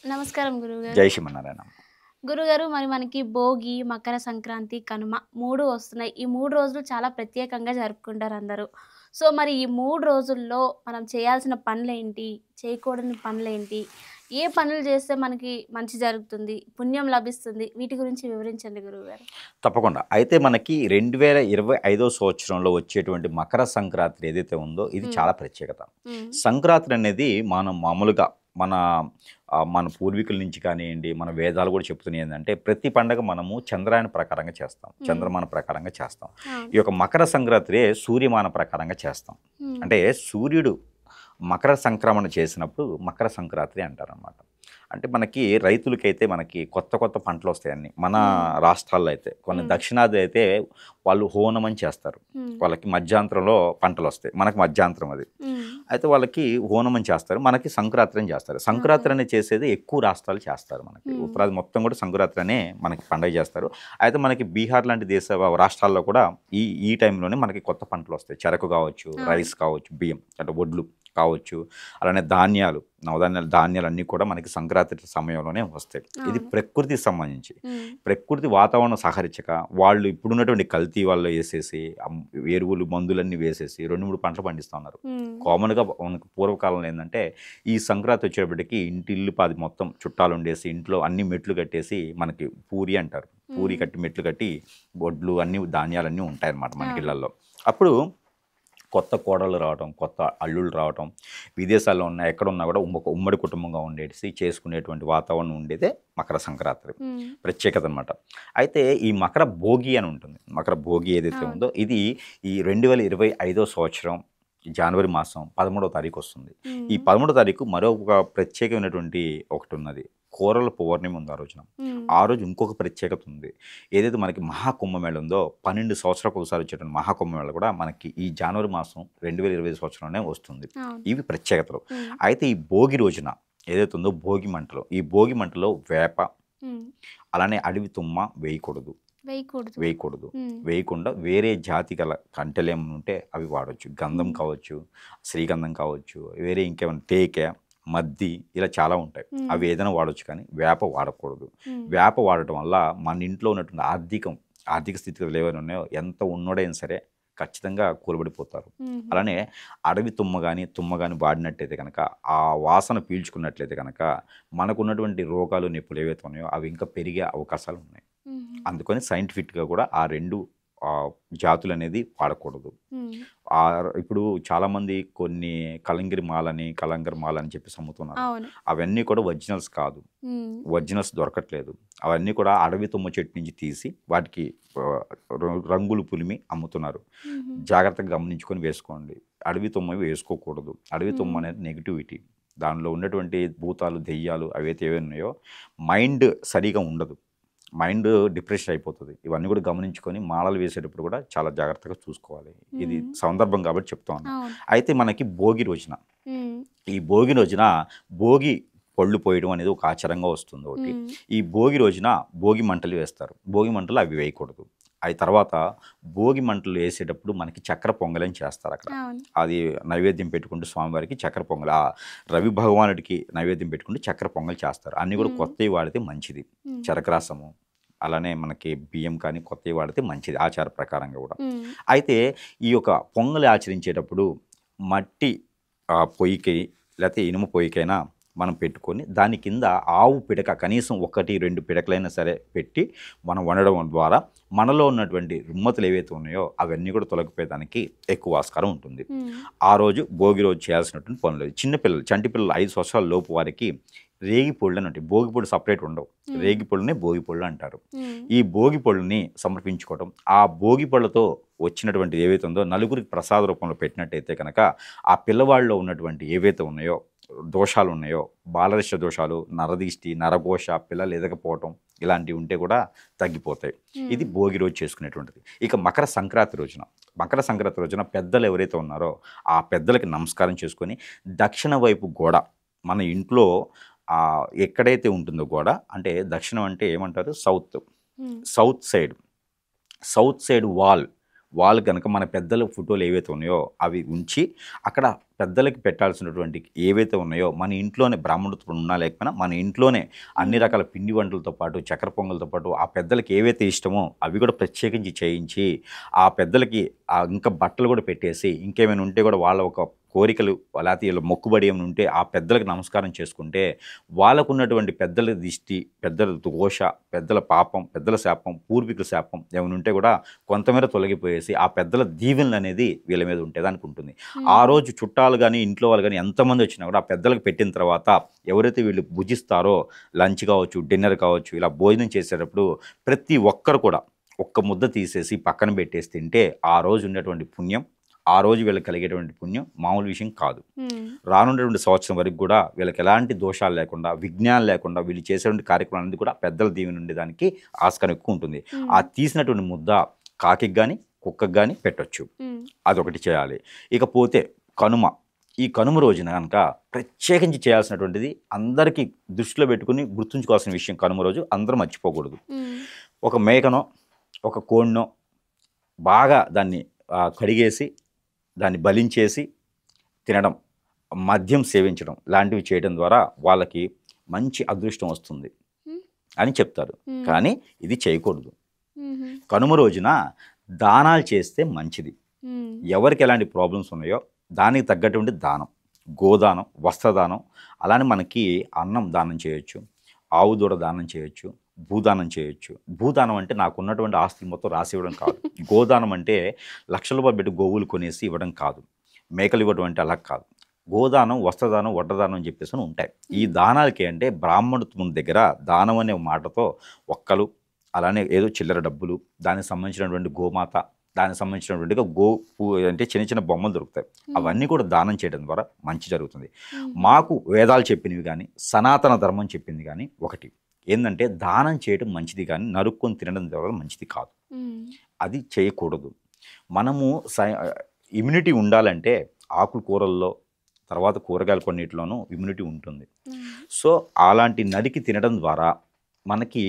నమస్కారం గురువుగారు. జై శ్రీమన్నారాయణ. గురుగారు మరి మనకి భోగి, మకర సంక్రాంతి, కనుమ 3 వస్తున్నాయి. ఈ 3 రోజులు చాలా ప్రత్యేకంగా జరుపుకుంటారందరూ. సో, మరి ఈ 3 రోజుల్లో మనం చేయాల్సిన పనులేంటి? చేయకూడని పనులేంటి? ఏ పనులు చేస్తే మనకి మంచి జరుగుతుంది? పుణ్యం లభిస్తుంది? వీటి గురించి వివరించండి గురువుగారు. తప్పకుండా. అయితే మనకి 2025 సంవత్సరంలో వచ్చేటువంటి మకర సంక్రాంతి ఏదైతే ఉందో ఇది హ్మ్. చాలా ప్రత్యేకత. హ్మ్. సంక్రాంతి అనేది మనం మామూలుగా మన మన పూర్వీకుల నుంచి కానియండి, మన వేదాలు కూడా చెప్తున్నాయి ఏందంటే ప్రతి పండగ మనము చంద్రాయన ప్రకారంగా చేస్తాం. హ్మ్. చంద్రమాన ప్రకారంగా చేస్తాం. అవును. ఈ యొక్క మకర సంక్రాంతినే సూర్యమాన ప్రకారంగా చేస్తాం. హ్మ్. అంటే సూర్యుడు మకర సంక్రమణ చేసినప్పుడు మకర సంక్రాంతి అంటారనమాట. అంటే మనకి రైతులకైతే మనకి కొత్త కొత్త పంటలొస్తాయి అన్నీ. మన హ్మ్. రాష్ట్రాల్లో అయితే. కొన్ని హ్మ్. దక్షిణాది అయితే వాళ్ళు హోనం అని చేస్తారు. హ్మ్. వాళ్ళకి మధ్యాంతరంలో పంటలొస్తాయి. మనకు మధ్యాంతరం అది. హ్మ్. అయితే వాళ్ళకి హోనం అని చేస్తారు. మనకి సంక్రాంతి అని చేస్తారు. ఓకే. సంక్రాంతి అనేది చేసేది ఎక్కువ రాష్ట్రాలు చేస్తారు మనకి. హ్మ్. ఉత్తరాది మొత్తం కూడా సంక్రాంతి అనే మనకి పండగ చేస్తారు. అయితే మనకి బీహార్ లాంటి రాష్ట్రాల్లో కూడా ఈ ఈ టైంలోనే మనకి కొత్త పంటలొస్తాయి. చెరకు కావచ్చు, అవును. రైస్ కావచ్చు, బియ్యం అంటే వడ్లు కావచ్చు. అలానే ధాన్యాలు, నవధాన్యాలు, ధాన్యాలన్నీ కూడా మనకి సంక్రాంతి సమయంలోనే వస్తాయి. ఇది అవును. ప్రకృతికి సంబంధించి. హ్మ్. ప్రకృతి వాతావరణం సహకరించక వాళ్ళు ఇప్పుడున్నటువంటి కల్తీ వాళ్ళు వేసేసి ఎరువులు, మందులన్నీ వేసేసి 2, 3 పంటలు పండిస్తా ఉన్నారు. హ్మ్. కామన్‌గా మనకు పూర్వకాలంలో ఏందంటే, ఈ సంక్రాంతి వచ్చేటప్పటికి ఇంటిల్లిపాది మొత్తం చుట్టాలుండేసి, ఇంట్లో అన్ని మెట్లు కట్టేసి మనకి పూరి అంటారు. పూరి హ్మ్. కట్టి, మెట్లు కట్టి, వడ్లు అన్నీ ధాన్యాలన్నీ ఉంటాయన్నమాట మనకి అవును. ఇళ్ళల్లో. అప్పుడు కొత్త కోడళ్ళు రావటం, కొత్త అల్లుళ్ళు రావటం, విదేశాల్లో ఉన్న ఎక్కడున్నా కూడా ఒక ఉమ్మడి కుటుంబంగా ఉండేసి చేసుకునేటువంటి వాతావరణం ఉండేదే మకర సంక్రాంతి. హ్మ్. ప్రత్యేకత అనమాట. అయితే ఈ మకర భోగి అని ఉంటుంది. మకర భోగి ఏదైతే అవును. ఉందో ఇది ఈ 2025 సంవత్సరం జనవరి మాసం 13వ తారీఖు వస్తుంది. ఈ హ్మ్. 13వ తారీఖు మరొక ప్రత్యేకమైనటువంటి ఒకటున్నది. కూరల పౌర్ణమి ఉంది ఆ రోజున. హ్మ్. ఆ రోజు ఇంకొక ప్రత్యేకత ఉంది. ఏదైతే మనకి మహాకుంభమేళ ఉందో 12 సంవత్సరాలకు ఒకసారి వచ్చేటువంటి మహాకుంభమేళ కూడా మనకి ఈ జనవరి మాసం 2025 సంవత్సరంలోనే వస్తుంది. అవును. ఇవి ప్రత్యేకతలు. హ్మ్. అయితే ఈ భోగి రోజున ఏదైతే ఉందో భోగి మంటలు, ఈ భోగి మంటలో వేప, హ్మ్. అలానే అడవి తుమ్మ వేయకూడదు. వేయకూడదు. వేయకూడదు. హ్మ్. వేయకుండా వేరే జాతి గల కంటెలేమన్నా ఉంటే అవి వాడొచ్చు. గంధం హ్మ్. కావచ్చు, శ్రీగంధం కావచ్చు, వేరే ఇంకేమైనా టేకె, మద్ది ఇలా చాలా ఉంటాయి. హ్మ్. అవి ఏదైనా వాడొచ్చు కానీ వేప వాడకూడదు. హ్మ్. వేప వాడటం వల్ల మన ఇంట్లో ఉన్నటువంటి ఆర్థిక స్థితిగతులు ఏవైనా ఉన్నాయో ఎంత ఉన్నోడైనా సరే ఖచ్చితంగా కూలబడిపోతారు. అలానే హుహుహు. అడవి తుమ్మ గాని వాడినట్టయితే గనక, ఆ వాసన పీల్చుకున్నట్లయితే గనక మనకున్నటువంటి రోగాలు, నొప్పులు ఏవైతే ఉన్నాయో అవి ఇంకా పెరిగే అవకాశాలున్నాయి. హుహు. అందుకని సైంటిఫిక్‌గా కూడా ఆ 2 జాతులనేది వాడకూడదు. హ్మ్. ఇప్పుడు చాలామంది కొన్ని కలంగర్ మాల్ అని చెప్పేసి అమ్ముతున్నారు. అవును. అవన్నీ కూడా ఒరిజినల్స్ కాదు. హ్మ్. ఒరిజినల్స్ దొరకట్లేదు. అవన్నీ కూడా అడవి తుమ్మ చెట్టు నుంచి తీసి వాటికి ఆహ్, రంగులు పులిమి అమ్ముతున్నారు. హుహు. జాగ్రత్తగా గమనించుకొని వేసుకోండి. అడవి తుమ్మవి వేసుకోకూడదు. అడవి తుమ్మ హ్మ్. అనేది నెగటివిటీ. దానిలో ఉన్నటువంటి భూతాలు, దెయ్యాలు అవైతే ఏవి ఉన్నాయో మైండ్ సరిగా ఉండదు. మైండ్ డిప్రెషన్ అయిపోతది. ఇవన్నీ కూడా గమనించుకొని మాలలు వేసేటప్పుడు కూడా చాలా జాగ్రత్తగా చూసుకోవాలి. ఇది హ్మ్. సందర్భం కాబట్టి చెప్తా ఉన్నా. అవును. అయితే మనకి భోగి రోజున, హ్మ్. ఈ భోగి రోజున భోగి పళ్ళు పోయడం అనేది ఒక ఆచారంగా వస్తుంది ఒకటి. హ్మ్. ఈ భోగి రోజున భోగి మంటలు వేస్తారు. భోగి మంటలు అవి వేయకూడదు. అయి తర్వాత భోగి మంటలు వేసేటప్పుడు మనకి చక్కెర పొంగలని చేస్తారక్కడ. అవును. అది నైవేద్యం పెట్టుకుంటూ స్వామివారికి చక్కెర పొంగల్ రవి భగవానుడికి నైవేద్యం పెట్టుకుంటూ చక్కెర పొంగల్ చేస్తారు. అన్నీ కూడా హ్మ్. కొత్తవి వాడితే మంచిది. హుహు. చెరకు రసము, అలానే మనకి బియ్యం కానీ కొత్తవి వాడితే మంచిది ఆచార ప్రకారంగా కూడా. హ్మ్. అయితే ఈ యొక్క పొంగలి ఆచరించేటప్పుడు మట్టి పొయ్యికి లేతే ఇనుము పొయ్యికైనా మనం పెట్టుకొని దాని కింద ఆవు పిడక కనీసం 1, 2 పిడకలైనా సరే పెట్టి మనం వండడం ద్వారా మనలో ఉన్నటువంటి రుమ్మతులు ఏవైతే ఉన్నాయో అవన్నీ కూడా తొలగిపోయేదానికి ఎక్కువ ఆస్కారం ఉంటుంది. హ్మ్. ఆ రోజు భోగి రోజు చేయాల్సినటువంటి పనులు చిన్న పిల్లలు, చంటి పిల్లలు 5 సంవత్సరాల లోపు వారికి రేగి పళ్ళు అని ఉంటాయి. భోగి పళ్ళు సెపరేట్ ఉండవు. హ్మ్. రేగి పళ్ళుని భోగి పళ్ళు అంటారు. హ్మ్. ఈ భోగి పళ్ళుని సమర్పించుకోవడం, ఆ భోగి పళ్ళతో వచ్చినటువంటిది ఏవైతే ఉందో నలుగురికి ప్రసాద రూపంలో పెట్టినట్టయితే కనుక ఆ పిల్లవాడిలో ఉన్నటువంటి ఏవైతే ఉన్నాయో దోషాలున్నాయో, బాలరిష దోషాలు, నరదిష్టి, నరఘోష, పిల్లలు ఎదగపోవటం ఇలాంటివి ఉంటే కూడా తగ్గిపోతాయి. ఇది హ్మ్. భోగి రోజు చేసుకునేటువంటిది. ఇక మకర సంక్రాంతి రోజున పెద్దలు ఎవరైతే ఉన్నారో ఆ పెద్దలకి నమస్కారం చేసుకొని దక్షిణ వైపు గోడ మన ఇంట్లో ఎక్కడైతే ఉంటుందో గోడ అంటే దక్షిణం అంటే ఏమంటారు? సౌత్. హ్మ్. South side, south side wall వాళ్ళు కనుక మన పెద్దల ఫోటోలు ఏవైతే ఉన్నాయో అవి ఉంచి అక్కడ పెద్దలకి పెట్టాల్సినటువంటి ఏవైతే ఉన్నాయో మన ఇంట్లోనే బ్రాహ్మణత్వం ఉన్నా లేకపోయినా మన ఇంట్లోనే అన్ని హ్మ్. రకాల పిండి వంటలతో పాటు చక్కెర పొంగల్తో పాటు ఆ పెద్దలకి ఏవైతే ఇష్టమో అవి కూడా ప్రత్యేకించి చేయించి ఆ పెద్దలకి ఇంకా బట్టలు కూడా పెట్టేసి ఇంకేమైనా ఉంటే కూడా వాళ్ళ ఒక కోరికలు లేకపోతే వీళ్ళ మొక్కుబడి ఏమైనా ఉంటే ఆ పెద్దలకు నమస్కారం చేసుకుంటే వాళ్ళకు ఉన్నటువంటి పెద్దల దిష్టి, పెద్దల దోష, పెద్దల పాపం, పెద్దల శాపం, పూర్వీకుల శాపం ఏమైనా ఉంటే కూడా కొంతమేర తొలగిపోయేసి ఆ పెద్దల దీవెనలు అనేది వీళ్ళ మీద ఉంటేదానికి ఉంటుంది. ఆ హ్మ్. రోజు చుట్టాలు కానీ ఇంట్లో వాళ్ళు కానీ ఎంతమంది వచ్చినా కూడా ఆ పెద్దలకు పెట్టిన తర్వాత ఎవరైతే వీళ్ళు భుజిస్తారో లంచ్ కావచ్చు, డిన్నర్ కావచ్చు, ఇలా భోజనం చేసేటప్పుడు ప్రతి ఒక్కరు కూడా ఒక్క ముద్ద తీసేసి పక్కన పెట్టేసి తింటే ఆ రోజు ఉన్నటువంటి పుణ్యం, ఆ రోజు వీళ్ళకి కలిగేటువంటి పుణ్యం మామూలు విషయం కాదు. హ్మ్. రానున్నటువంటి సంవత్సరం వరకు కూడా వీళ్ళకి ఎలాంటి దోషాలు లేకుండా, విఘ్నాలు లేకుండా వీళ్ళు చేసేటువంటి కార్యక్రమం అనేది కూడా పెద్దల దీవెన ఉండేదానికి ఆస్కారం ఎక్కువ ఉంటుంది. ఆ హ్మ్. తీసినటువంటి ముద్ద కాకికి కానీ, కుక్కకి కానీ పెట్టొచ్చు. హ్మ్. అదొకటి చేయాలి. ఇకపోతే కనుమ. ఈ కనుమ రోజున కనుక ప్రత్యేకించి చేయాల్సినటువంటిది అందరికీ దృష్టిలో పెట్టుకుని గుర్తుంచుకోవాల్సిన విషయం కనుమ రోజు అందరూ మర్చిపోకూడదు. హ్మ్. ఒక మేకనో, ఒక కోడినో బాగా దాన్ని కడిగేసి, దాన్ని బలించేసి తినడం, మద్యం సేవించడం లాంటివి చేయడం ద్వారా వాళ్ళకి మంచి అదృష్టం వస్తుంది హ్మ్. అని చెప్తారు. హ్మ్. కానీ ఇది చేయకూడదు. హుహు. కనుమ రోజున దానాలు చేస్తే మంచిది. హ్మ్. ఎవరికి ఎలాంటి ప్రాబ్లమ్స్ ఉన్నాయో దానికి తగ్గటువంటి దానం, గోదానం, వస్త్రదానం, అలానే మనకి అన్నం దానం చేయొచ్చు, ఆవు దూడ దానం చేయొచ్చు, భూదానం చేయొచ్చు. భూదానం అంటే నాకున్నటువంటి ఆస్తులు మొత్తం రాసి ఇవ్వడం కాదు. గోదానం అంటే లక్షల రూపాయలు పెట్టి గోవులు కొనేసి ఇవ్వడం కాదు. మేకలు ఇవ్వడం అంటే అలా కాదు. గోదానం, వస్త్రదానం, వడ్డదానం అని చెప్పేసి ఉంటాయి. ఈ హ్మ్. దానాలకి అంటే బ్రాహ్మణత్వం దగ్గర దానం అనే మాటతో ఒక్కలు, అలానే ఏదో చిల్లర డబ్బులు, దానికి సంబంధించినటువంటి గోమాత, దానికి సంబంధించినటువంటిగా అంటే చిన్న చిన్న బొమ్మలు దొరుకుతాయి. హ్మ్. అవన్నీ కూడా దానం చేయడం ద్వారా మంచి జరుగుతుంది. హుహు. మాకు వేదాలు చెప్పినవి కానీ, సనాతన ధర్మం చెప్పింది కానీ ఒకటి ఏందంటే దానం చేయడం మంచిది కానీ నరుక్కొని తినడం ద్వారా మంచిది కాదు. హ్మ్. అది చేయకూడదు. మనము ఇమ్యూనిటీ ఉండాలంటే ఆకులు కూరల్లో, తర్వాత కూరగాయలు కొన్నిటిలోనూ ఇమ్యూనిటీ ఉంటుంది. హ్మ్. సో, అలాంటి నరికి తినడం ద్వారా మనకి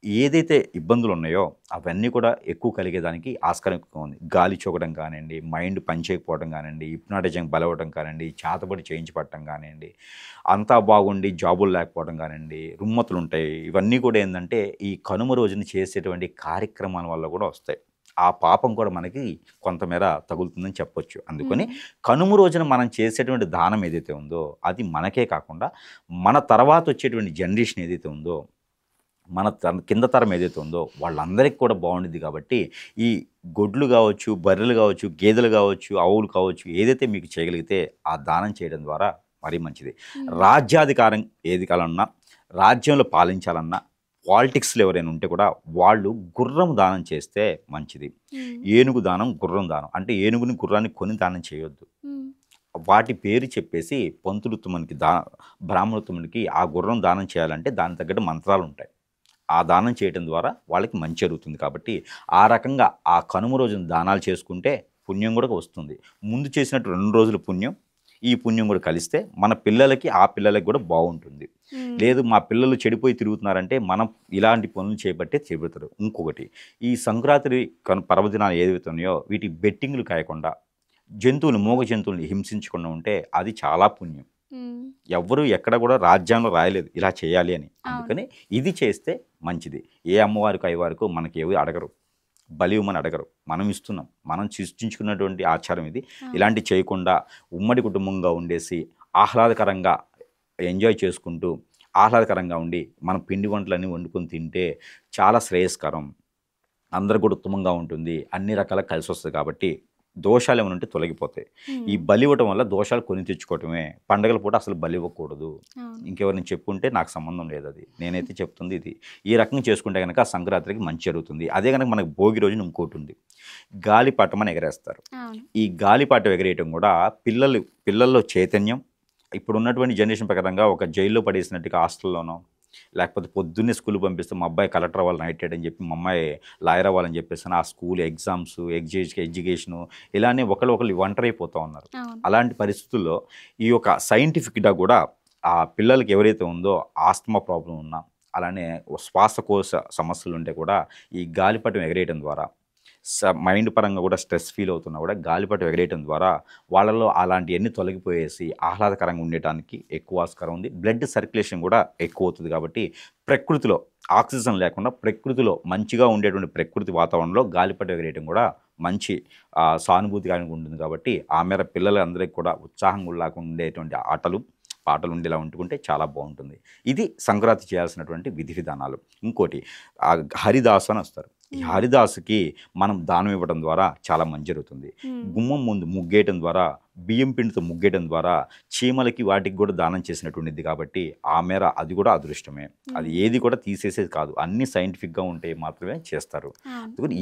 ఏదైతే ఇబ్బందులు ఉన్నాయో అవన్నీ కూడా ఎక్కువ కలిగేదానికి ఆస్కారం ఎక్కువ ఉంది. గాలి చోకడం కానివ్వండి, మైండ్ పనిచేయకపోవడం కానివ్వండి, హిప్నాటిజం బలవడం కానివ్వండి, చేతబడి చేయించబడటం కానివ్వండి, అంతా బాగుండి జాబులు లేకపోవడం కానివ్వండి, రుమ్మతులు ఉంటాయి. ఇవన్నీ కూడా ఏంటంటే ఈ కనుమ రోజున చేసేటువంటి కార్యక్రమాల వల్ల కూడా వస్తాయి. ఆ పాపం కూడా మనకి కొంతమేర తగులుతుందని చెప్పొచ్చు. అందుకని హ్మ్. కనుమ రోజున మనం చేసేటువంటి దానం ఏదైతే ఉందో అది మనకే కాకుండా మన తర్వాత వచ్చేటువంటి జనరేషన్ ఏదైతే ఉందో, మన కింద తరం ఏదైతే ఉందో వాళ్ళందరికీ కూడా బాగుండిద్ది. కాబట్టి ఈ గొడ్లు కావచ్చు, బర్రెలు కావచ్చు, గేదెలు కావచ్చు, ఆవులు కావచ్చు, ఏదైతే మీకు చేయగలిగితే ఆ దానం చేయడం ద్వారా మరీ మంచిది. హ్మ్. రాజ్యాధికారం ఏది కాలన్నా, రాజ్యంలో పాలించాలన్నా, పాలిటిక్స్‌లో ఎవరైనా ఉంటే కూడా వాళ్ళు గుర్రం దానం చేస్తే మంచిది. హ్మ్. ఏనుగు దానం, గుర్రం దానం. అంటే ఏనుగుని, గుర్రాన్ని కొని దానం చేయొద్దు. హ్మ్. వాటి పేరు చెప్పేసి పంతులుత్తమునికి బ్రాహ్మణోత్తమునికి ఆ గుర్రం దానం చేయాలంటే దానికి తగ్గట్టు మంత్రాలుంటాయి. ఆ దానం చేయటం ద్వారా వాళ్ళకి మంచి జరుగుతుంది. కాబట్టి ఆ రకంగా ఆ కనుమ రోజున దానాలు చేసుకుంటే పుణ్యం కూడా వస్తుంది. ముందు చేసినట్టు 2 రోజుల పుణ్యం, ఈ పుణ్యం కూడా కలిస్తే మన పిల్లలకి, ఆ పిల్లలకి కూడా బాగుంటుంది. హ్మ్. లేదు మా పిల్లలు చెడిపోయి తిరుగుతున్నారంటే మనం ఇలాంటి పనులు చేపట్టే చెబుతారు. ఇంకొకటి ఈ సంక్రాంతి పర్వదినాలు ఏవైతే ఉన్నాయో వీటి బెట్టింగ్‌లు కాయకుండా జంతువులు, మూగ జంతువుల్ని హింసించకుండా ఉంటే అది చాలా పుణ్యం. హ్మ్. ఎవ్వరు ఎక్కడ కూడా రాజ్యాంగంలో రాయలేదు ఇలా చేయాలి అని. అవును. అందుకని ఇది చేస్తే మంచిది. ఏ అమ్మవారికో, అయ్యవారికో మనకి ఏవి అడగరు. బలి ఇవ్వమని అడగరు. మనం ఇస్తున్నాం. మనం సృష్టించుకున్నటువంటి ఆచారం ఇది. అవును. ఇలాంటివి చేయకుండా ఉమ్మడి కుటుంబంగా ఉండేసి ఆహ్లాదకరంగా ఎంజాయ్ చేసుకుంటూ, ఆహ్లాదకరంగా ఉండి మనం పిండి వంటలన్నీ వండుకొని తింటే చాలా శ్రేయస్కరం. అందరికి కూడా ఉత్తమంగా ఉంటుంది. అన్ని రకాలుగా కలిసొస్తది కాబట్టి దోషాలేమైనా ఉంటే తొలగిపోతాయి. ఈ హ్మ్. బలి ఇవ్వటం వల్ల దోషాలు కొని తెచ్చుకోవటమే. పండగల పూట అసలు బలి ఇవ్వకూడదు. అవును. ఇంకెవరైనా చెప్పుంటే నాకు సంబంధం లేదది. నేనైతే చెప్తుంది ఇది. ఈ రకంగా చేసుకుంటే గనక సంక్రాంతికి మంచి జరుగుతుంది. అదే గనక మనకు భోగి రోజున ఇంకోటుంది. గాలిపటం అని ఎగరేస్తారు. అవును. ఈ గాలిపటం ఎగరేయటం కూడా పిల్లల్లో చైతన్యం ఇప్పుడున్నటువంటి జనరేషన్ ప్రకారంగా ఒక జైల్లో పడేసినట్టుగా హాస్టల్‌లోనో లేకపోతే పొద్దున్నే స్కూల్‌కి పంపిస్తే మా అబ్బాయి కలెక్టర్ అవ్వాలి నైట్ రైడ్ అని చెప్పి, మా అమ్మాయి లాయర్ అవ్వాలని చెప్పేసని ఆ స్కూల్ ఎగ్జామ్స్, ఎడ్యుకేషను ఇలానే ఒకళ్ళు ఒంటరైపోతూ ఉన్నారు. అవును. అలాంటి పరిస్థితుల్లో ఈ యొక్క సైంటిఫిక్‌గా కూడా ఆ పిల్లలకి ఎవరైతే ఉందో ఆస్తమా ప్రాబ్లమ్ ఉన్నా, అలానే శ్వాసకోశ సమస్యలుంటే కూడా ఈ గాలిపటం ఎగరేయడం ద్వారా, మైండ్ పరంగా కూడా స్ట్రెస్ ఫీల్ అవుతున్నా కూడా గాలిపటం ఎగరేయటం ద్వారా వాళ్ళలో అలాంటివన్నీ తొలగిపోయేసి ఆహ్లాదకరంగా ఉండటానికి ఎక్కువ ఆస్కారం ఉంది. బ్లడ్ సర్క్యులేషన్ కూడా ఎక్కువ అవుతుంది. కాబట్టి ప్రకృతిలో ఆక్సిజన్ లేకుండా ప్రకృతిలో మంచిగా ఉండేటువంటి ప్రకృతి వాతావరణంలో గాలిపటం ఎగరేయటం కూడా మంచి సానుభూతిగా ఉంటుంది. కాబట్టి ఆ మేర పిల్లలందరికీ కూడా ఉత్సాహంగా ఉండేటువంటి ఆటలు పాటలు ఉండేలా ఉంటుకుంటే చాలా బాగుంటుంది. ఇది సంక్రాంతి చేయాల్సినటువంటి విధి విధానాలు. ఇంకోటి హరిదాసు అని వస్తారు. ఈ హరిదాసుకి మనం దానం ఇవ్వడం ద్వారా చాలా మంచి జరుగుతుంది. గుమ్మం ముందు ముగ్గేయటం ద్వారా, బియ్యం పిండితో ముగ్గేయడం ద్వారా చీమలకి వాటికి కూడా దానం చేసినటువంటిది. కాబట్టి ఆ మేర అది కూడా అదృష్టమే. అది ఏది కూడా తీసేసేది కాదు, అన్నీ సైంటిఫిక్గా ఉంటే మాత్రమే చేస్తారు.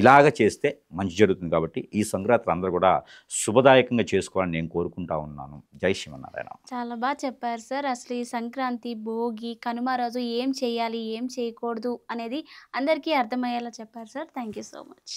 ఇలాగ చేస్తే మంచి జరుగుతుంది. కాబట్టి ఈ సంక్రాంతి అందరూ కూడా శుభదాయకంగా చేసుకోవాలని నేను కోరుకుంటా ఉన్నాను. జై శ్రీమన్నారాయణ. చాలా బాగా చెప్పారు సార్. అసలు ఈ సంక్రాంతి, భోగి, కనుమ రోజు ఏం చేయాలి, ఏం చేయకూడదు అనేది అందరికీ అర్థమయ్యేలా చెప్పారు sir. Thank you so much.